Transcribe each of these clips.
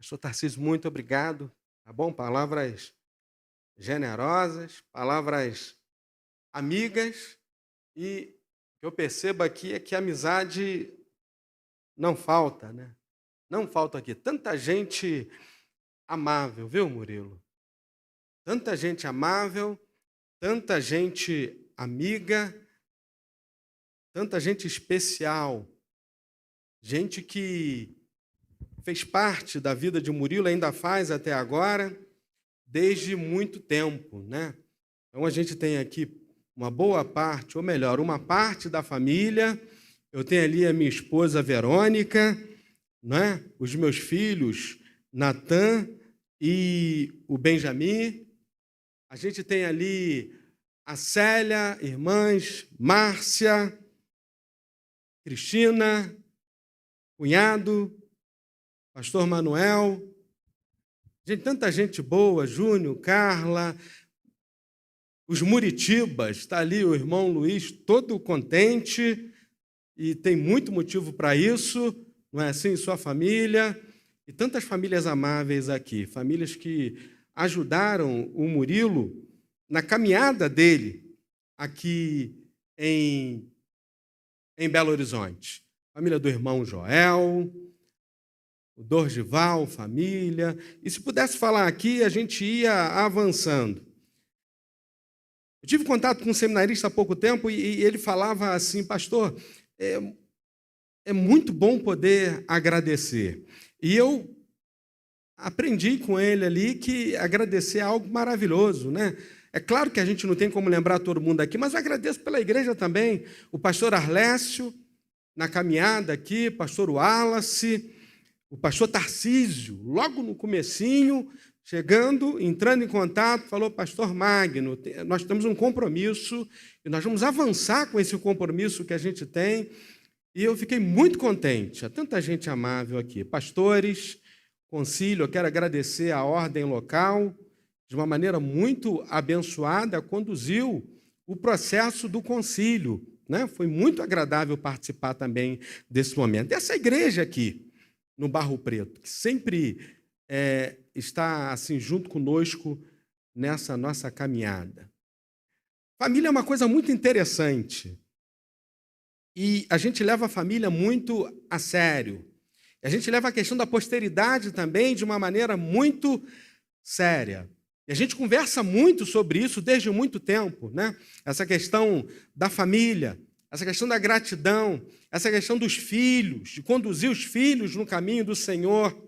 Pastor Tarcísio, muito obrigado. Tá bom? Palavras generosas, palavras amigas e o que eu percebo aqui é que a amizade não falta, né? Não falta aqui. Tanta gente amável, viu, Murilo? Tanta gente amável, tanta gente amiga, tanta gente especial, gente que fez parte da vida de Murilo, ainda faz até agora, desde muito tempo, né? Então a gente tem aqui uma boa parte, ou melhor, uma parte da família. Eu tenho ali a minha esposa Verônica, né? Os meus filhos Natan e o Benjamin. A gente tem ali a Célia, irmãs, Márcia, Cristina, cunhado, pastor Manuel. Gente, tanta gente boa, Júnior, Carla, os Muritibas, está ali o irmão Luiz, todo contente, e tem muito motivo para isso, não é assim? Sua família, e tantas famílias amáveis aqui, famílias que ajudaram o Murilo na caminhada dele aqui em Belo Horizonte. Família do irmão Joel, o Dorgival, família. E se pudesse falar aqui, a gente ia avançando. Eu tive contato com um seminarista há pouco tempo e ele falava assim, pastor, é muito bom poder agradecer. E eu aprendi com ele ali que agradecer é algo maravilhoso, né? É claro que a gente não tem como lembrar todo mundo aqui, mas eu agradeço pela igreja também. O pastor Arlécio, na caminhada aqui, pastor Wallace, o pastor Tarcísio, logo no comecinho, chegando, entrando em contato, falou, pastor Magno, nós temos um compromisso e nós vamos avançar com esse compromisso que a gente tem. E eu fiquei muito contente. Há tanta gente amável aqui. Pastores, concílio, eu quero agradecer a ordem local, de uma maneira muito abençoada, conduziu o processo do concílio, né? Foi muito agradável participar também desse momento. Essa igreja aqui, no Barro Preto, que sempre está assim junto conosco nessa nossa caminhada. Família é uma coisa muito interessante e a gente leva a família muito a sério. A gente leva a questão da posteridade também de uma maneira muito séria. E a gente conversa muito sobre isso desde muito tempo, né? Essa questão da família, essa questão da gratidão, essa questão dos filhos, de conduzir os filhos no caminho do Senhor.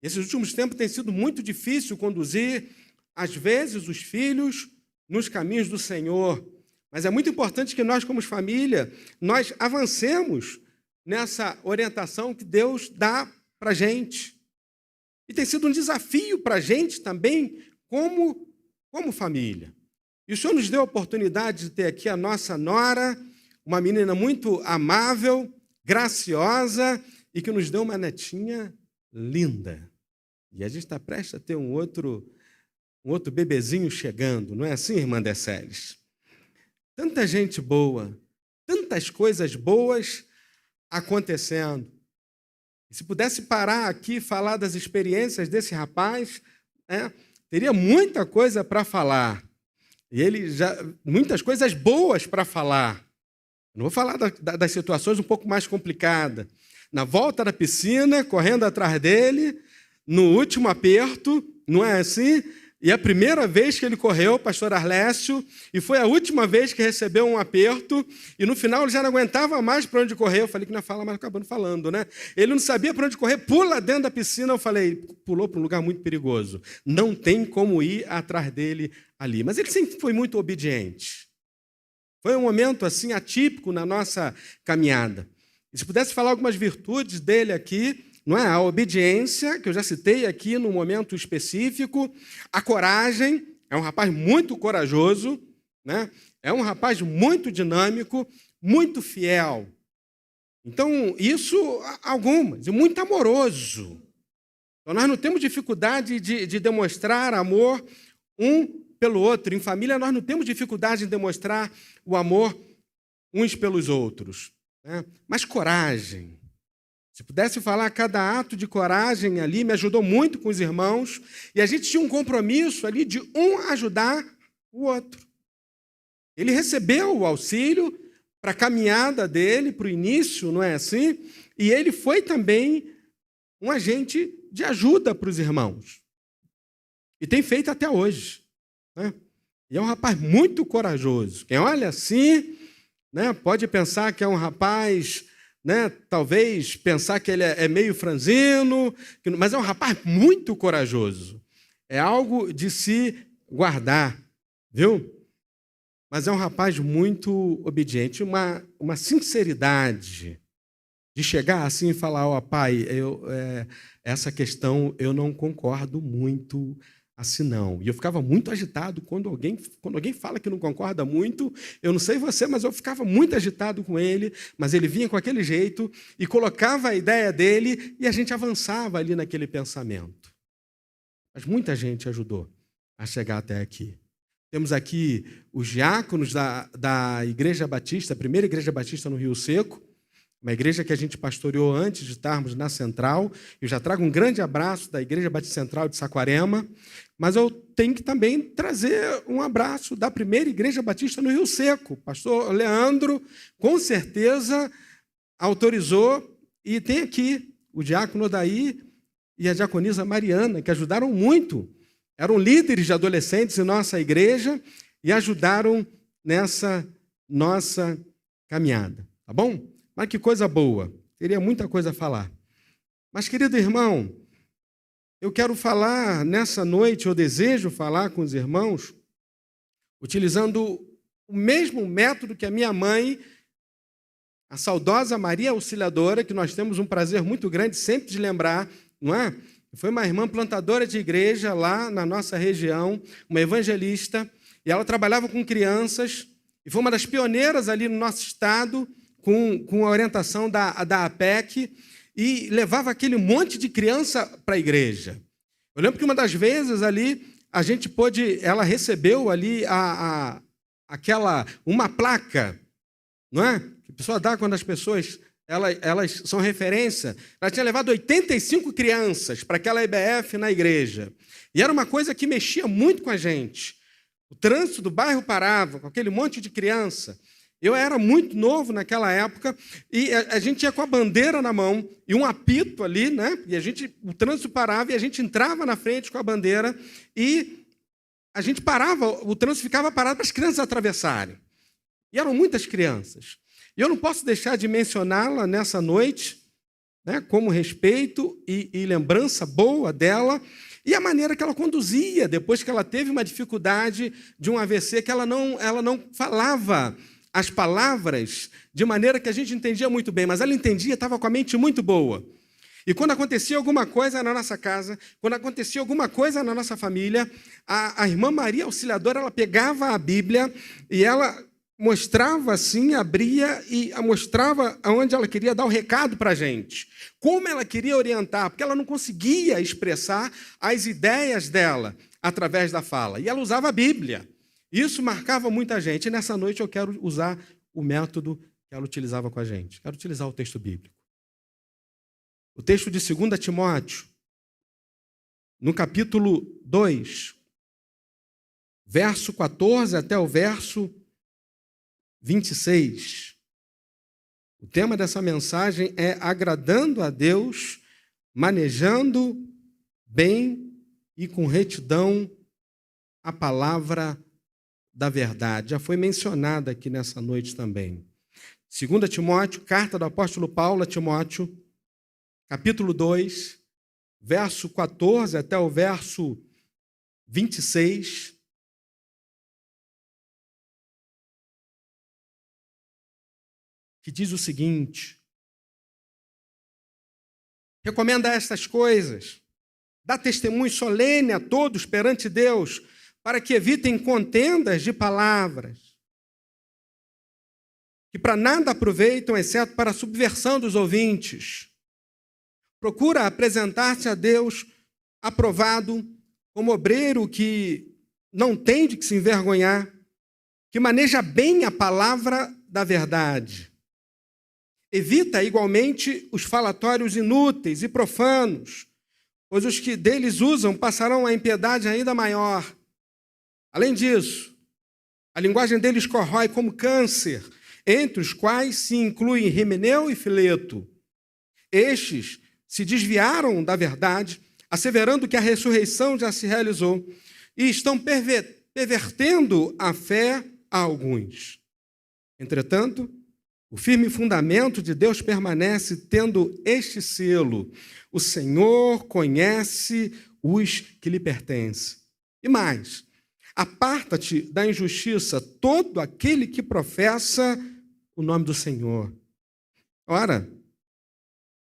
Esses últimos tempos tem sido muito difícil conduzir, às vezes, os filhos nos caminhos do Senhor. Mas é muito importante que nós, como família, nós avancemos nessa orientação que Deus dá para a gente. E tem sido um desafio para a gente também, como família. E o Senhor nos deu a oportunidade de ter aqui a nossa nora, uma menina muito amável, graciosa, e que nos deu uma netinha linda. E a gente está prestes a ter um outro bebezinho chegando, não é assim, irmã Deceles? Tanta gente boa, tantas coisas boas acontecendo. E se pudesse parar aqui e falar das experiências desse rapaz, teria muita coisa para falar. E ele muitas coisas boas para falar. Não vou falar das situações um pouco mais complicadas. Na volta da piscina, correndo atrás dele, no último aperto, não é assim? E a primeira vez que ele correu, pastor Arlécio, e foi a última vez que recebeu um aperto, e no final ele já não aguentava mais para onde correr. Eu falei que não ia falar, mas acabando falando, né? Ele não sabia para onde correr, pula dentro da piscina. Eu falei, pulou para um lugar muito perigoso. Não tem como ir atrás dele ali. Mas ele sempre foi muito obediente. Foi um momento assim atípico na nossa caminhada. E se pudesse falar algumas virtudes dele aqui, não é? A obediência, que eu já citei aqui no momento específico, a coragem, é um rapaz muito corajoso, né? É um rapaz muito dinâmico, muito fiel. Então, isso, algumas, e muito amoroso. Então, nós não temos dificuldade de demonstrar amor um pelo outro. Em família, nós não temos dificuldade em demonstrar o amor uns pelos outros, né? Mas coragem. Se pudesse falar, cada ato de coragem ali me ajudou muito com os irmãos, e a gente tinha um compromisso ali de um ajudar o outro. Ele recebeu o auxílio para a caminhada dele, para o início, não é assim? E ele foi também um agente de ajuda para os irmãos. E tem feito até hoje, né? E é um rapaz muito corajoso. Quem olha assim, né, pode pensar que é um rapaz, né, talvez pensar que ele é meio franzino, mas é um rapaz muito corajoso. É algo de se guardar, viu? Mas é um rapaz muito obediente, uma sinceridade de chegar assim e falar, ó, pai, essa questão eu não concordo muito assim não. E eu ficava muito agitado quando alguém fala que não concorda muito. Eu não sei você, mas eu ficava muito agitado com ele, mas ele vinha com aquele jeito e colocava a ideia dele e a gente avançava ali naquele pensamento. Mas muita gente ajudou a chegar até aqui. Temos aqui os diáconos da Igreja Batista, a primeira Igreja Batista no Rio Seco, uma igreja que a gente pastoreou antes de estarmos na Central. Eu já trago um grande abraço da Igreja Batista Central de Saquarema, mas eu tenho que também trazer um abraço da primeira Igreja Batista no Rio Seco. O pastor Leandro, com certeza, autorizou, e tem aqui o diácono Odaí e a diaconisa Mariana, que ajudaram muito. Eram líderes de adolescentes em nossa igreja e ajudaram nessa nossa caminhada, tá bom? Mas que coisa boa, teria muita coisa a falar. Mas, querido irmão, eu quero falar nessa noite, eu desejo falar com os irmãos, utilizando o mesmo método que a minha mãe, a saudosa Maria Auxiliadora, que nós temos um prazer muito grande sempre de lembrar, não é? Foi uma irmã plantadora de igreja lá na nossa região, uma evangelista, e ela trabalhava com crianças, e foi uma das pioneiras ali no nosso estado, com a orientação da APEC, e levava aquele monte de criança para a igreja. Eu lembro que uma das vezes ali, ela recebeu ali uma placa, não é? Que a pessoa dá quando as pessoas, elas são referência. Ela tinha levado 85 crianças para aquela IBF na igreja. E era uma coisa que mexia muito com a gente. O trânsito do bairro parava, com aquele monte de criança. Eu era muito novo naquela época, e a gente ia com a bandeira na mão, e um apito ali, né? E o trânsito parava, e a gente entrava na frente com a bandeira, e a gente parava, o trânsito ficava parado para as crianças atravessarem. E eram muitas crianças. E eu não posso deixar de mencioná-la nessa noite, né, como respeito e lembrança boa dela, e a maneira que ela conduzia, depois que ela teve uma dificuldade de um AVC, que ela não falava as palavras de maneira que a gente entendia muito bem, mas ela entendia, estava com a mente muito boa. E quando acontecia alguma coisa na nossa casa, quando acontecia alguma coisa na nossa família, a irmã Maria Auxiliadora, ela pegava a Bíblia e ela mostrava assim, abria e mostrava aonde ela queria dar o recado para a gente, como ela queria orientar, porque ela não conseguia expressar as ideias dela através da fala. E ela usava a Bíblia. Isso marcava muita gente. E nessa noite eu quero usar o método que ela utilizava com a gente. Quero utilizar o texto bíblico. O texto de 2 Timóteo, no capítulo 2, verso 14 até o verso 26. O tema dessa mensagem é agradando a Deus, manejando bem e com retidão a palavra da verdade. Já foi mencionada aqui nessa noite também. 2 Timóteo, carta do apóstolo Paulo a Timóteo, capítulo 2, verso 14 até o verso 26. Que diz o seguinte: recomenda estas coisas, dá testemunho solene a todos perante Deus, para que evitem contendas de palavras, que para nada aproveitam, exceto para a subversão dos ouvintes. Procura apresentar-se a Deus aprovado, como obreiro que não tem de que se envergonhar, que maneja bem a palavra da verdade. Evita igualmente os falatórios inúteis e profanos, pois os que deles usam passarão a impiedade ainda maior. Além disso, a linguagem deles corrói como câncer, entre os quais se incluem Himeneu e Fileto. Estes se desviaram da verdade, asseverando que a ressurreição já se realizou, e estão pervertendo a fé a alguns. Entretanto, o firme fundamento de Deus permanece tendo este selo: o Senhor conhece os que lhe pertencem. E mais, aparta-te da injustiça todo aquele que professa o nome do Senhor. Ora,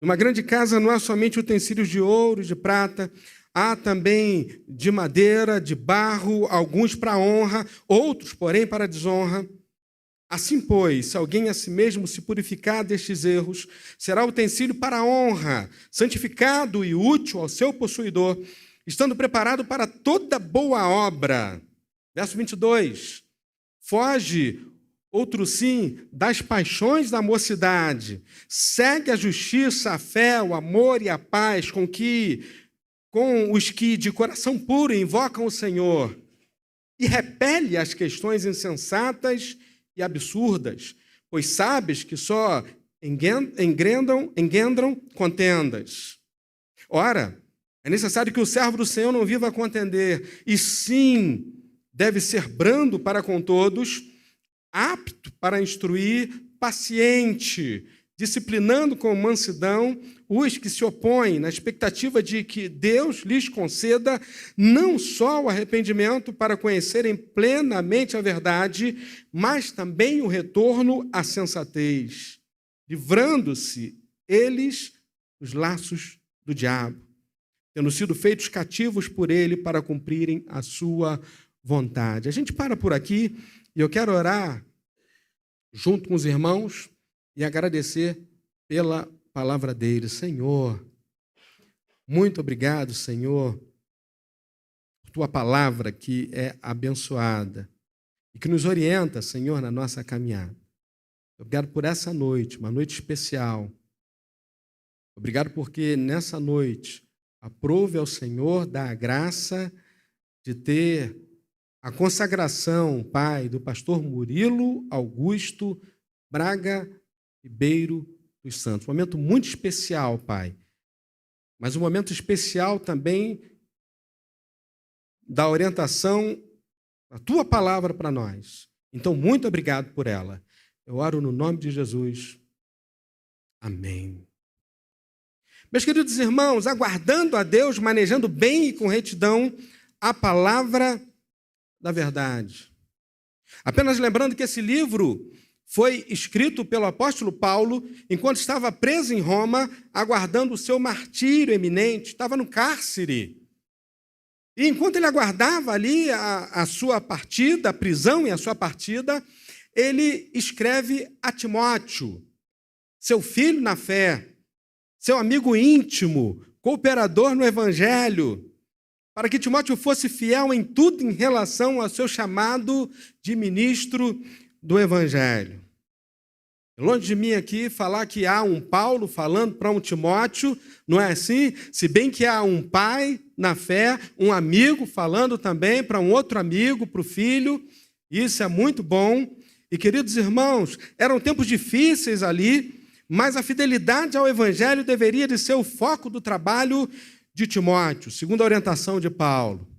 numa grande casa não há somente utensílios de ouro, de prata, há também de madeira, de barro, alguns para honra, outros, porém, para desonra. Assim, pois, se alguém a si mesmo se purificar destes erros, será utensílio para a honra, santificado e útil ao seu possuidor, estando preparado para toda boa obra. Verso 22. Foge, outro sim, das paixões da mocidade. Segue a justiça, a fé, o amor e a paz com os que de coração puro invocam o Senhor. E repele as questões insensatas e absurdas, pois sabes que só engendram contendas. Ora, é necessário que o servo do Senhor não viva a contender, e sim, deve ser brando para com todos, apto para instruir, paciente, disciplinando com mansidão os que se opõem, na expectativa de que Deus lhes conceda não só o arrependimento para conhecerem plenamente a verdade, mas também o retorno à sensatez, livrando-se eles dos laços do diabo, tendo sido feitos cativos por ele para cumprirem a sua vontade. A gente para por aqui e eu quero orar junto com os irmãos e agradecer pela palavra dele. Senhor, muito obrigado, Senhor, por tua palavra que é abençoada e que nos orienta, Senhor, na nossa caminhada. Obrigado por essa noite, uma noite especial. Obrigado porque nessa noite aprove ao Senhor dar a graça de ter a consagração, Pai, do pastor Murilo Augusto Braga Ribeiro dos Santos. Um momento muito especial, Pai. Mas um momento especial também da orientação da Tua palavra para nós. Então, muito obrigado por ela. Eu oro no nome de Jesus. Amém. Meus queridos irmãos, aguardando a Deus, manejando bem e com retidão a palavra da verdade. Apenas lembrando que esse livro foi escrito pelo apóstolo Paulo enquanto estava preso em Roma, aguardando o seu martírio eminente, estava no cárcere. E enquanto ele aguardava ali a sua partida, a prisão e a sua partida, ele escreve a Timóteo, seu filho na fé, seu amigo íntimo, cooperador no evangelho, para que Timóteo fosse fiel em tudo em relação ao seu chamado de ministro do evangelho. Longe de mim aqui falar que há um Paulo falando para um Timóteo, não é assim? Se bem que há um pai na fé, um amigo falando também para um outro amigo, para o filho, isso é muito bom. E, queridos irmãos, eram tempos difíceis ali, mas a fidelidade ao evangelho deveria de ser o foco do trabalho de Timóteo, segundo a orientação de Paulo.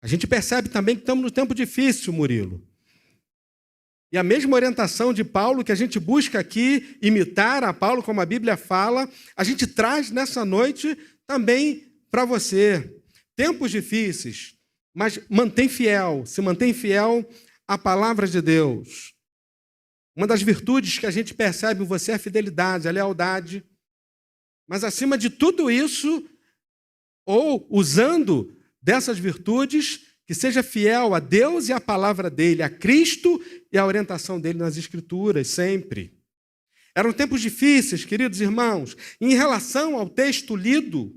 A gente percebe também que estamos no tempo difícil, Murilo. E a mesma orientação de Paulo que a gente busca aqui imitar a Paulo, como a Bíblia fala, a gente traz nessa noite também para você. Tempos difíceis, mas se mantém fiel à palavra de Deus. Uma das virtudes que a gente percebe em você é a fidelidade, a lealdade. Mas acima de tudo isso, ou usando dessas virtudes, que seja fiel a Deus e à palavra dele, a Cristo e à orientação dele nas Escrituras, sempre. Eram tempos difíceis, queridos irmãos. Em relação ao texto lido,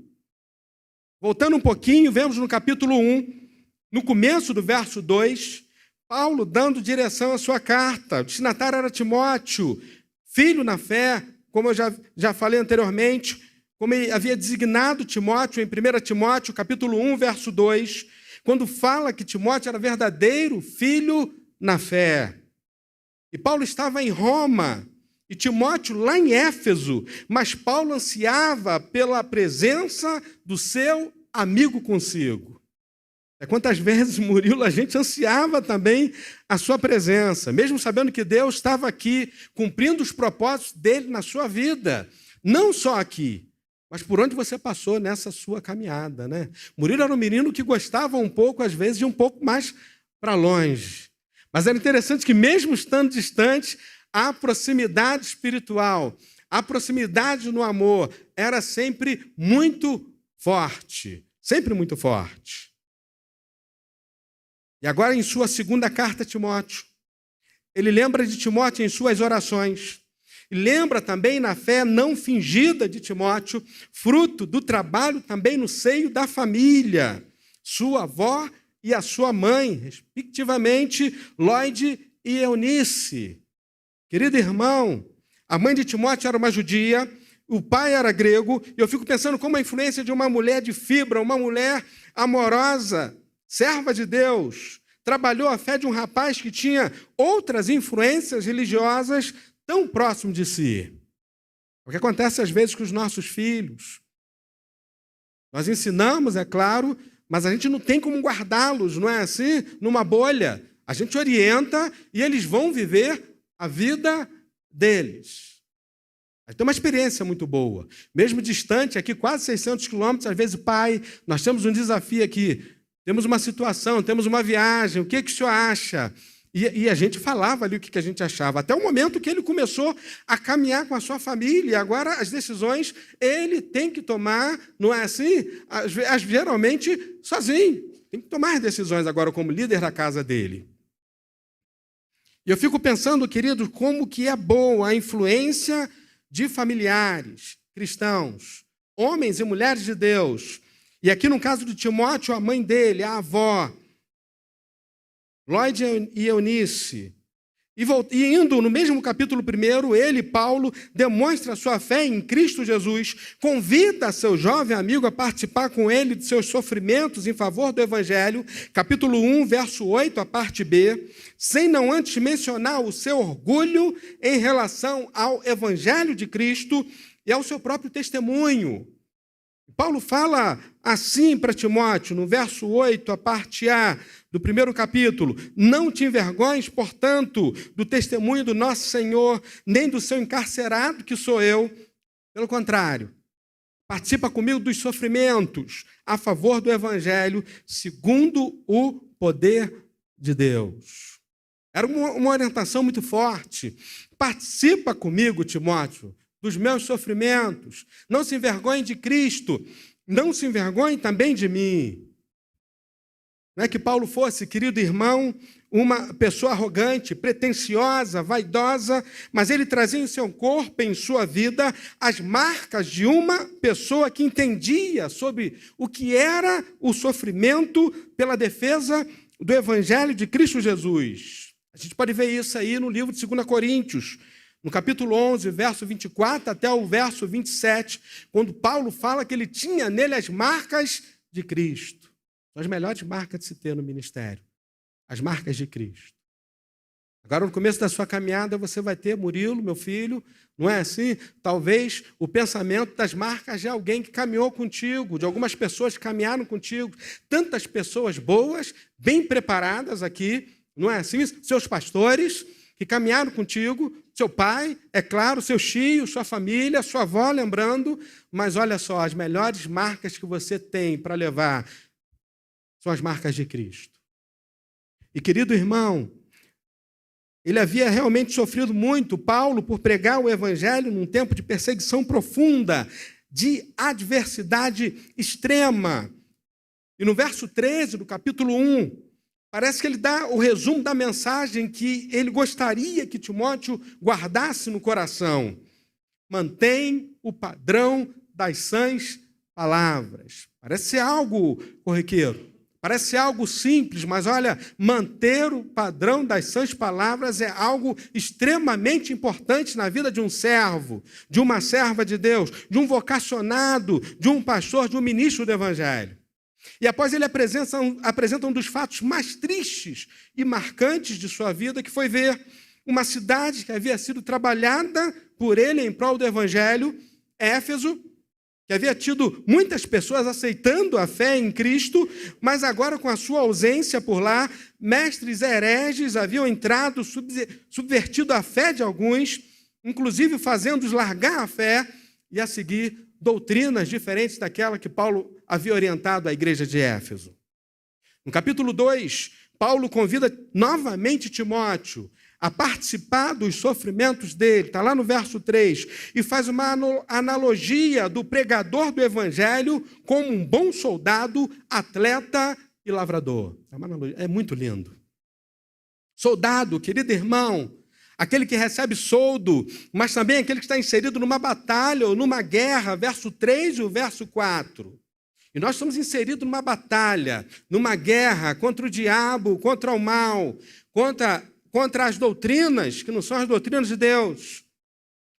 voltando um pouquinho, vemos no capítulo 1, no começo do verso 2, Paulo dando direção à sua carta. O destinatário era Timóteo, filho na fé, como eu já falei anteriormente, como ele havia designado Timóteo em 1 Timóteo, capítulo 1, verso 2, quando fala que Timóteo era verdadeiro filho na fé. E Paulo estava em Roma, e Timóteo lá em Éfeso, mas Paulo ansiava pela presença do seu amigo consigo. Quantas vezes, Murilo, a gente ansiava também a sua presença, mesmo sabendo que Deus estava aqui, cumprindo os propósitos dele na sua vida, não só aqui, mas por onde você passou nessa sua caminhada, né? Murilo era um menino que gostava um pouco, às vezes, de um pouco mais para longe. Mas era interessante que, mesmo estando distante, a proximidade espiritual, a proximidade no amor, era sempre muito forte. Sempre muito forte. E agora, em sua segunda carta a Timóteo, ele lembra de Timóteo em suas orações. E lembra também na fé não fingida de Timóteo, fruto do trabalho também no seio da família, sua avó e a sua mãe, respectivamente, Lóide e Eunice. Querido irmão, a mãe de Timóteo era uma judia, o pai era grego, e eu fico pensando como a influência de uma mulher de fibra, uma mulher amorosa, serva de Deus, trabalhou a fé de um rapaz que tinha outras influências religiosas tão próximo de si. O que acontece às vezes com os nossos filhos. Nós ensinamos, é claro, mas a gente não tem como guardá-los, não é assim? Numa bolha. A gente orienta e eles vão viver a vida deles. Tem uma experiência muito boa. Mesmo distante, aqui quase 600 quilômetros, às vezes, pai, nós temos um desafio aqui. Temos uma situação, temos uma viagem, o que o senhor acha? E a gente falava ali o que a gente achava, até o momento que ele começou a caminhar com a sua família, e agora as decisões ele tem que tomar, não é assim? Geralmente sozinho, tem que tomar as decisões agora como líder da casa dele. E eu fico pensando, querido, como que é boa a influência de familiares cristãos, homens e mulheres de Deus. E aqui no caso de Timóteo, a mãe dele, a avó, Lóide e Eunice. E indo no mesmo capítulo 1, ele, Paulo, demonstra a sua fé em Cristo Jesus, convida seu jovem amigo a participar com ele de seus sofrimentos em favor do Evangelho, capítulo 1, verso 8, a parte B, sem não antes mencionar o seu orgulho em relação ao Evangelho de Cristo e ao seu próprio testemunho. Paulo fala assim para Timóteo, no verso 8, a parte A do 1º capítulo: não te envergonhes, portanto, do testemunho do nosso Senhor, nem do seu encarcerado, que sou eu. Pelo contrário, participa comigo dos sofrimentos a favor do Evangelho, segundo o poder de Deus. Era uma orientação muito forte. Participa comigo, Timóteo, dos meus sofrimentos. Não se envergonhe de Cristo, não se envergonhe também de mim. Não é que Paulo fosse, querido irmão, uma pessoa arrogante, pretensiosa, vaidosa, mas ele trazia em seu corpo, em sua vida, as marcas de uma pessoa que entendia sobre o que era o sofrimento pela defesa do Evangelho de Cristo Jesus. A gente pode ver isso aí no livro de 2 Coríntios, no capítulo 11, verso 24 até o verso 27, quando Paulo fala que ele tinha nele as marcas de Cristo. São as melhores marcas de se ter no ministério, as marcas de Cristo. Agora, no começo da sua caminhada, você vai ter, Murilo, meu filho, não é assim? Talvez o pensamento das marcas de alguém que caminhou contigo, de algumas pessoas que caminharam contigo, tantas pessoas boas, bem preparadas aqui, não é assim? Seus pastores que caminharam contigo, seu pai, é claro, seus tios, sua família, sua avó, lembrando, mas olha só, as melhores marcas que você tem para levar são as marcas de Cristo. E, querido irmão, ele havia realmente sofrido muito, Paulo, por pregar o Evangelho num tempo de perseguição profunda, de adversidade extrema. E no verso 13 do capítulo 1, parece que ele dá o resumo da mensagem que ele gostaria que Timóteo guardasse no coração. Mantém o padrão das sãs palavras. Parece ser algo corriqueiro. Parece ser algo simples, mas olha, manter o padrão das sãs palavras é algo extremamente importante na vida de um servo, de uma serva de Deus, de um vocacionado, de um pastor, de um ministro do Evangelho. E após ele apresenta um dos fatos mais tristes e marcantes de sua vida, que foi ver uma cidade que havia sido trabalhada por ele em prol do Evangelho, Éfeso, que havia tido muitas pessoas aceitando a fé em Cristo, mas agora, com a sua ausência por lá, mestres hereges haviam entrado, subvertido a fé de alguns, inclusive fazendo-os largar a fé e a seguir doutrinas diferentes daquela que Paulo havia orientado à igreja de Éfeso. No capítulo 2, Paulo convida novamente Timóteo a participar dos sofrimentos dele, está lá no verso 3, e faz uma analogia do pregador do evangelho como um bom soldado, atleta e lavrador. É muito lindo. Soldado, querido irmão, aquele que recebe soldo, mas também aquele que está inserido numa batalha ou numa guerra, verso 3 e o verso 4. E nós estamos inseridos numa batalha, numa guerra contra o diabo, contra o mal, contra as doutrinas, que não são as doutrinas de Deus.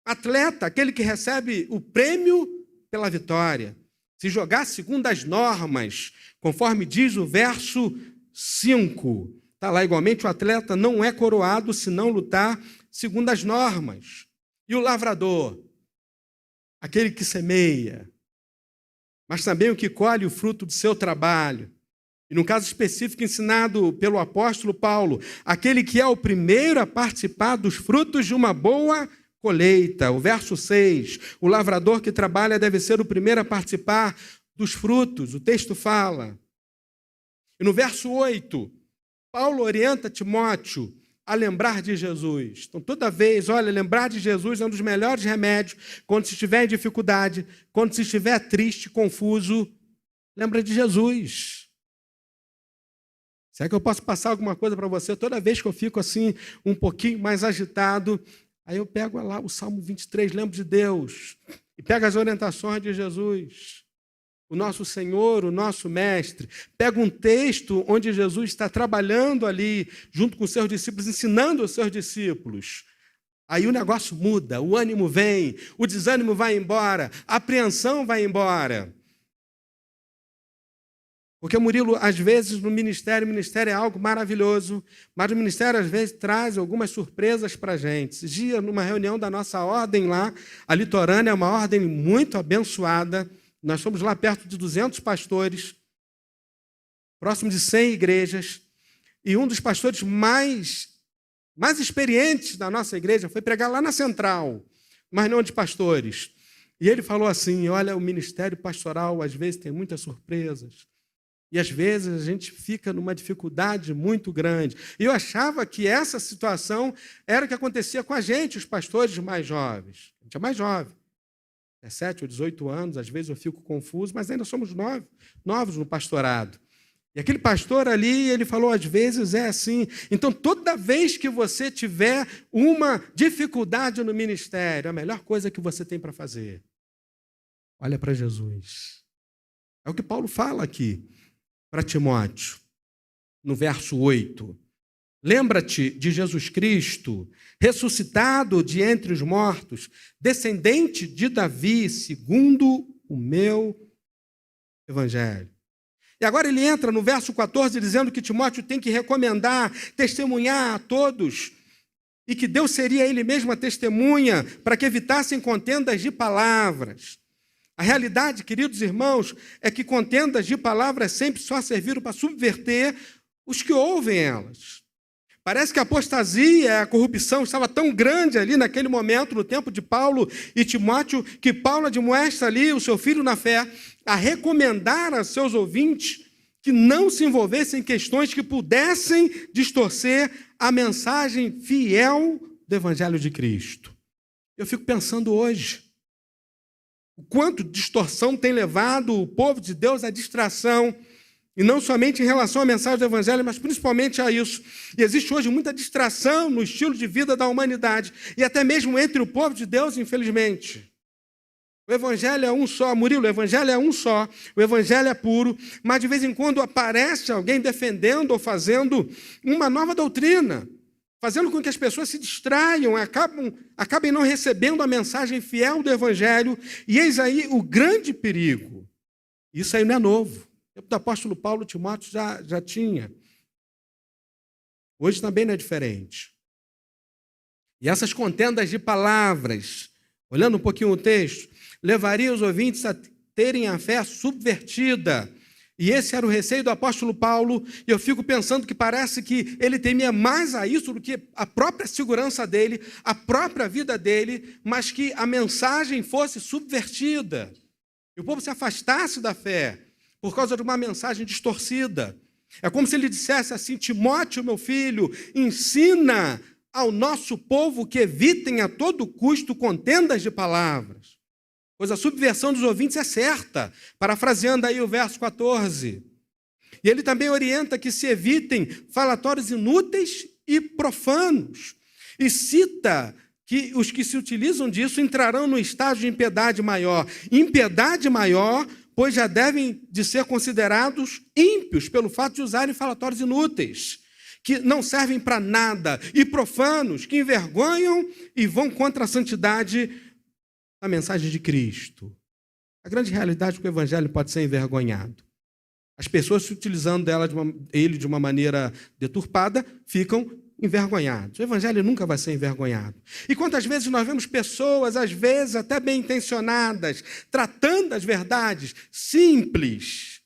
Atleta, aquele que recebe o prêmio pela vitória. Se jogar segundo as normas, conforme diz o verso 5. Está lá, igualmente, o atleta não é coroado se não lutar segundo as normas. E o lavrador, aquele que semeia, mas também o que colhe o fruto do seu trabalho. E no caso específico ensinado pelo apóstolo Paulo, aquele que é o primeiro a participar dos frutos de uma boa colheita. O verso 6, o lavrador que trabalha deve ser o primeiro a participar dos frutos. O texto fala. E no verso 8, Paulo orienta Timóteo a lembrar de Jesus. Então, toda vez, olha, lembrar de Jesus é um dos melhores remédios. Quando se estiver em dificuldade, quando se estiver triste, confuso, lembra de Jesus. Será que eu posso passar alguma coisa para você? Toda vez que eu fico assim, um pouquinho mais agitado, aí eu pego lá o Salmo 23, lembro de Deus, e pego as orientações de Jesus, o nosso Senhor, o nosso Mestre. Pego um texto onde Jesus está trabalhando ali, junto com os seus discípulos, ensinando os seus discípulos. Aí o negócio muda, o ânimo vem, o desânimo vai embora, a apreensão vai embora. Porque, Murilo, às vezes no ministério, o ministério é algo maravilhoso, mas o ministério às vezes traz algumas surpresas para a gente. Esse dia, numa reunião da nossa ordem lá, a litorânea é uma ordem muito abençoada. Nós somos lá perto de 200 pastores, próximo de 100 igrejas, e um dos pastores mais experientes da nossa igreja foi pregar lá na Central, mas não de pastores. E ele falou assim, olha, o ministério pastoral às vezes tem muitas surpresas, e às vezes a gente fica numa dificuldade muito grande. E eu achava que essa situação era o que acontecia com a gente, os pastores mais jovens. A gente é mais jovem. 17 ou 18 anos, às vezes eu fico confuso, mas ainda somos novos no pastorado. E aquele pastor ali, ele falou, às vezes é assim. Então, toda vez que você tiver uma dificuldade no ministério, a melhor coisa que você tem para fazer, olha para Jesus. É o que Paulo fala aqui para Timóteo, no verso 8. Lembra-te de Jesus Cristo, ressuscitado de entre os mortos, descendente de Davi, segundo o meu evangelho. E agora ele entra no verso 14, dizendo que Timóteo tem que recomendar, testemunhar a todos, e que Deus seria ele mesmo a testemunha, para que evitassem contendas de palavras. A realidade, queridos irmãos, é que contendas de palavras sempre só serviram para subverter os que ouvem elas. Parece que a apostasia, a corrupção estava tão grande ali naquele momento, no tempo de Paulo e Timóteo, que Paulo admoesta ali o seu filho na fé a recomendar a seus ouvintes que não se envolvessem em questões que pudessem distorcer a mensagem fiel do Evangelho de Cristo. Eu fico pensando hoje, o quanto distorção tem levado o povo de Deus à distração, e não somente em relação à mensagem do Evangelho, mas principalmente a isso. E existe hoje muita distração no estilo de vida da humanidade, e até mesmo entre o povo de Deus, infelizmente. O evangelho é um só, Murilo, o evangelho é um só, o evangelho é puro, mas de vez em quando aparece alguém defendendo ou fazendo uma nova doutrina, fazendo com que as pessoas se distraiam, acabem não recebendo a mensagem fiel do evangelho, e eis aí o grande perigo. Isso aí não é novo. O tempo do apóstolo Paulo, Timóteo já tinha. Hoje também não é diferente. E essas contendas de palavras, olhando um pouquinho o texto, levaria os ouvintes a terem a fé subvertida. E esse era o receio do apóstolo Paulo, e eu fico pensando que parece que ele temia mais a isso do que a própria segurança dele, a própria vida dele, mas que a mensagem fosse subvertida. E o povo se afastasse da fé por causa de uma mensagem distorcida. É como se ele dissesse assim: Timóteo, meu filho, ensina ao nosso povo que evitem a todo custo contendas de palavras, pois a subversão dos ouvintes é certa, parafraseando aí o verso 14. E ele também orienta que se evitem falatórios inúteis e profanos, e cita que os que se utilizam disso entrarão no estágio de impiedade maior. Impiedade maior, pois já devem de ser considerados ímpios pelo fato de usarem falatórios inúteis, que não servem para nada, e profanos, que envergonham e vão contra a santidade da mensagem de Cristo. A grande realidade é que o evangelho pode ser envergonhado. As pessoas, se utilizando ele de uma maneira deturpada, ficam envergonhados. O evangelho nunca vai ser envergonhado. E quantas vezes nós vemos pessoas, às vezes até bem intencionadas, tratando as verdades simples,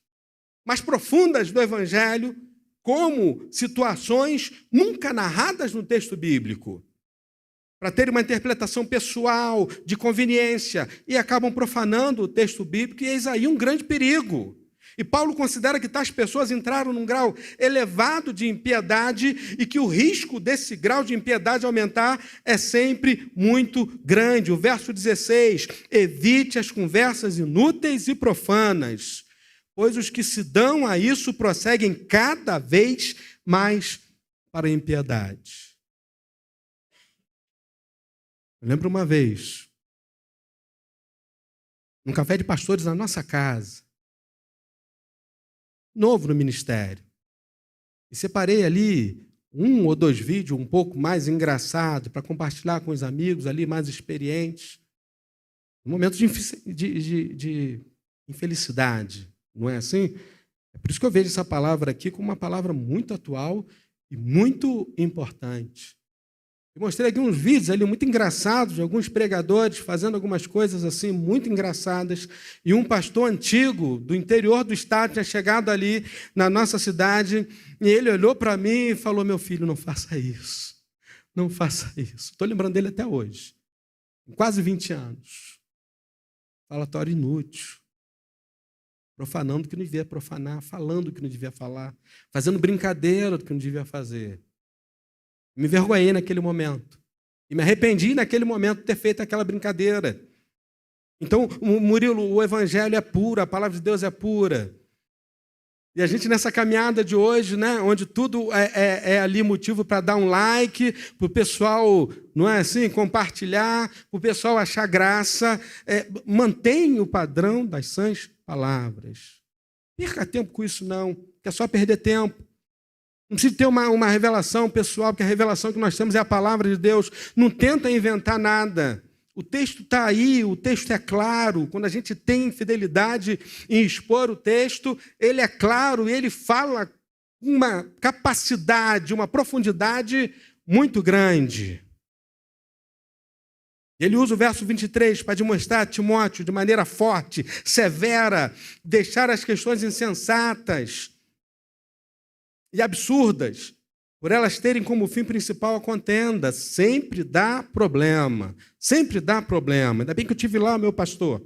mas profundas do evangelho, como situações nunca narradas no texto bíblico, para ter uma interpretação pessoal, de conveniência, e acabam profanando o texto bíblico, e eis aí um grande perigo. E Paulo considera que tais pessoas entraram num grau elevado de impiedade e que o risco desse grau de impiedade aumentar é sempre muito grande. O verso 16: evite as conversas inúteis e profanas, pois os que se dão a isso prosseguem cada vez mais para a impiedade. Eu lembro uma vez, num café de pastores na nossa casa, novo no ministério, e separei ali 1 ou 2 vídeos um pouco mais engraçados para compartilhar com os amigos ali mais experientes, um momento de infelicidade, não é assim? É por isso que eu vejo essa palavra aqui como uma palavra muito atual e muito importante. Eu mostrei aqui uns vídeos ali muito engraçados de alguns pregadores fazendo algumas coisas assim muito engraçadas, e um pastor antigo do interior do estado tinha chegado ali na nossa cidade e ele olhou para mim e falou: meu filho, não faça isso, não faça isso. Estou lembrando dele até hoje, quase 20 anos. Falatório inútil, profanando o que não devia profanar, falando o que não devia falar, fazendo brincadeira do que não devia fazer. Me envergonhei naquele momento. E me arrependi naquele momento de ter feito aquela brincadeira. Então, Murilo, o evangelho é puro, a palavra de Deus é pura. E a gente nessa caminhada de hoje, né, onde tudo é ali motivo para dar um like, para o pessoal, não é assim, compartilhar, para o pessoal achar graça, mantém o padrão das sãs palavras. Perca tempo com isso não, que é só perder tempo. Não precisa ter uma revelação pessoal, porque a revelação que nós temos é a palavra de Deus. Não tenta inventar nada. O texto está aí, o texto é claro. Quando a gente tem fidelidade em expor o texto, ele é claro e ele fala uma capacidade, uma profundidade muito grande. Ele usa o verso 23 para demonstrar a Timóteo de maneira forte, severa, deixar as questões insensatas e absurdas, por elas terem como fim principal a contenda. Sempre dá problema, sempre dá problema. Ainda bem que eu tive lá o meu pastor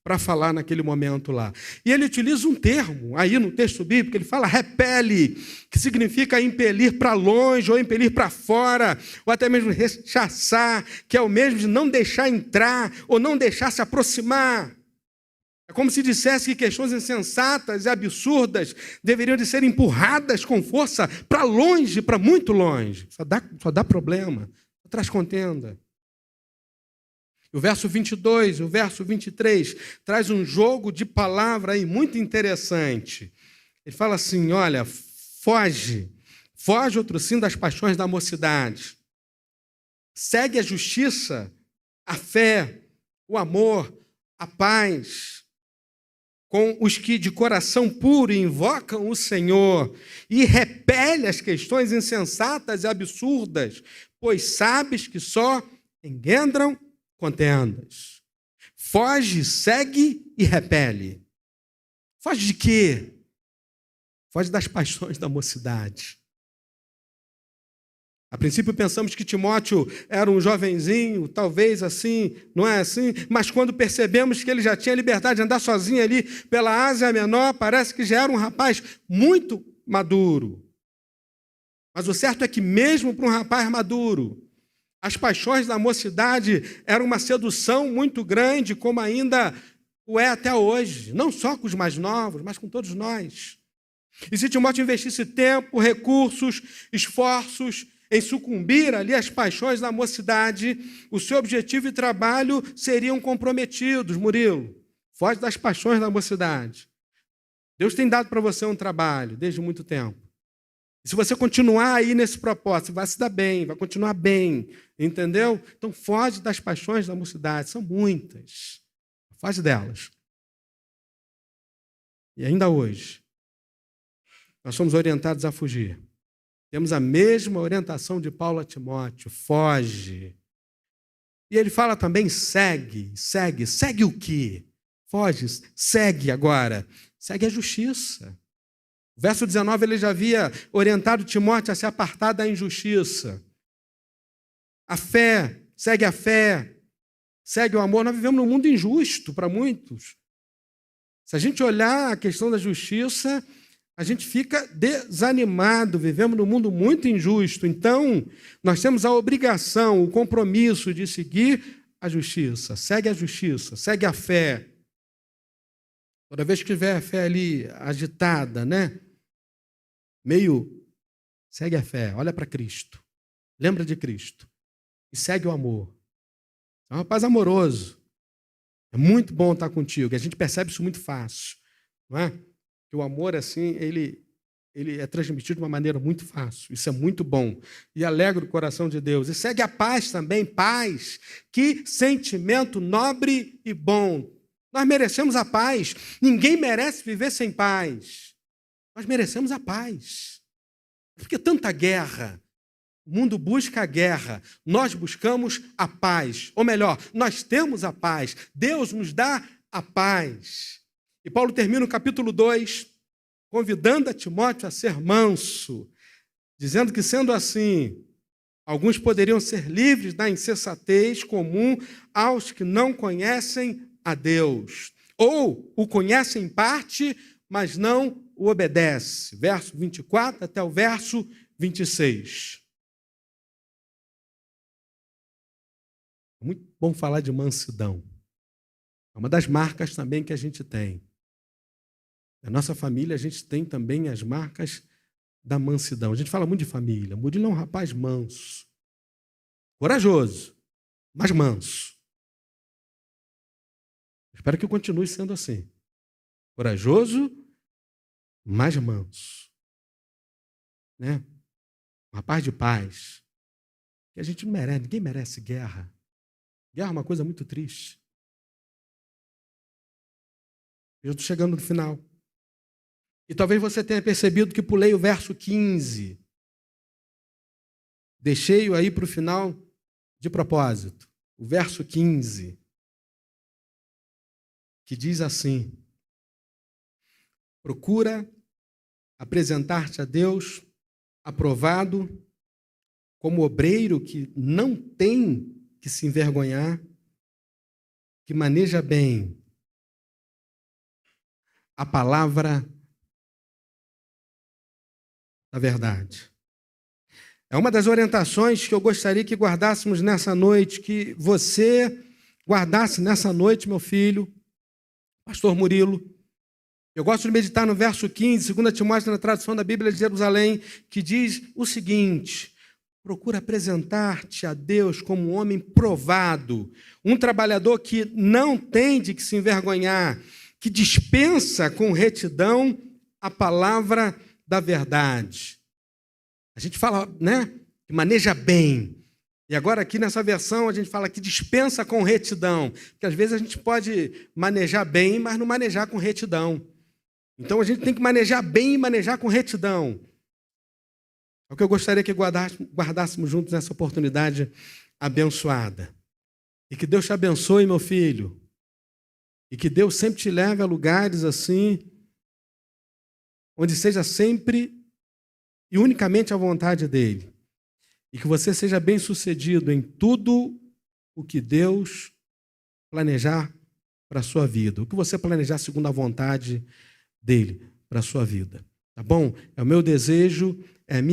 para falar naquele momento lá. E ele utiliza um termo aí no texto bíblico, ele fala repele, que significa impelir para longe, ou impelir para fora, ou até mesmo rechaçar, que é o mesmo de não deixar entrar, ou não deixar se aproximar. É como se dissesse que questões insensatas e absurdas deveriam de ser empurradas com força para longe, para muito longe. Só dá problema, só traz contenda. O verso 22, o verso 23, traz um jogo de palavra aí muito interessante. Ele fala assim, olha, foge outro sim das paixões da mocidade. Segue a justiça, a fé, o amor, a paz, com os que de coração puro invocam o Senhor, e repele as questões insensatas e absurdas, pois sabes que só engendram contendas. Foge, segue e repele. Foge de quê? Foge das paixões da mocidade. A princípio pensamos que Timóteo era um jovenzinho, talvez assim, não é assim? Mas quando percebemos que ele já tinha liberdade de andar sozinho ali pela Ásia Menor, parece que já era um rapaz muito maduro. Mas o certo é que mesmo para um rapaz maduro, as paixões da mocidade eram uma sedução muito grande, como ainda o é até hoje. Não só com os mais novos, mas com todos nós. E se Timóteo investisse tempo, recursos, esforços em sucumbir ali às paixões da mocidade, o seu objetivo e trabalho seriam comprometidos, Murilo. Foge das paixões da mocidade. Deus tem dado para você um trabalho desde muito tempo. E se você continuar aí nesse propósito, vai se dar bem, vai continuar bem, entendeu? Então foge das paixões da mocidade, são muitas. Foge delas. E ainda hoje, nós somos orientados a fugir. Temos a mesma orientação de Paulo a Timóteo, foge. E ele fala também, segue o quê? Foge, segue agora, segue a justiça. O verso 19, ele já havia orientado Timóteo a se apartar da injustiça. A fé, segue o amor. Nós vivemos num mundo injusto para muitos. Se a gente olhar a questão da justiça, a gente fica desanimado, vivemos num mundo muito injusto. Então, nós temos a obrigação, o compromisso de seguir a justiça, segue a fé. Toda vez que tiver a fé ali agitada, né? Segue a fé, olha para Cristo, lembra de Cristo e segue o amor. É um rapaz amoroso, é muito bom estar contigo, a gente percebe isso muito fácil, não é? Que o amor, assim, ele é transmitido de uma maneira muito fácil. Isso é muito bom. E alegra o coração de Deus. E segue a paz também, paz. Que sentimento nobre e bom. Nós merecemos a paz. Ninguém merece viver sem paz. Nós merecemos a paz. Por que tanta guerra? O mundo busca a guerra. Nós buscamos a paz. Ou melhor, nós temos a paz. Deus nos dá a paz. E Paulo termina o capítulo 2, convidando a Timóteo a ser manso, dizendo que, sendo assim, alguns poderiam ser livres da insensatez comum aos que não conhecem a Deus, ou o conhecem em parte, mas não o obedecem. Verso 24 até o verso 26. É muito bom falar de mansidão. É uma das marcas também que a gente tem. Na nossa família, a gente tem também as marcas da mansidão. A gente fala muito de família. Murilo é um rapaz manso, corajoso, mas manso. Espero que eu continue sendo assim. Corajoso, mas manso. Né? Um rapaz de paz. Que a gente não merece, ninguém merece guerra. Guerra é uma coisa muito triste. Eu estou chegando no final. E talvez você tenha percebido que pulei o verso 15. Deixei-o aí para o final de propósito. O verso 15. Que diz assim: procura apresentar-te a Deus aprovado, como obreiro que não tem que se envergonhar, que maneja bem a palavra da verdade. É uma das orientações que eu gostaria que guardássemos nessa noite, que você guardasse nessa noite, meu filho, pastor Murilo. Eu gosto de meditar no verso 15, 2 Timóteo, na tradução da Bíblia de Jerusalém, que diz o seguinte: Procura apresentar-te a Deus como um homem provado, um trabalhador que não tem de que se envergonhar, que dispensa com retidão a palavra da verdade. A gente fala, né? Que maneja bem. E agora aqui nessa versão a gente fala que dispensa com retidão, porque às vezes a gente pode manejar bem, mas não manejar com retidão. Então a gente tem que manejar bem e manejar com retidão. É o que eu gostaria que guardássemos juntos nessa oportunidade abençoada. E que Deus te abençoe, meu filho. E que Deus sempre te leve a lugares assim, onde seja sempre e unicamente a vontade dele. E que você seja bem-sucedido em tudo o que Deus planejar para a sua vida. O que você planejar segundo a vontade dele para a sua vida. Tá bom? É o meu desejo, é a minha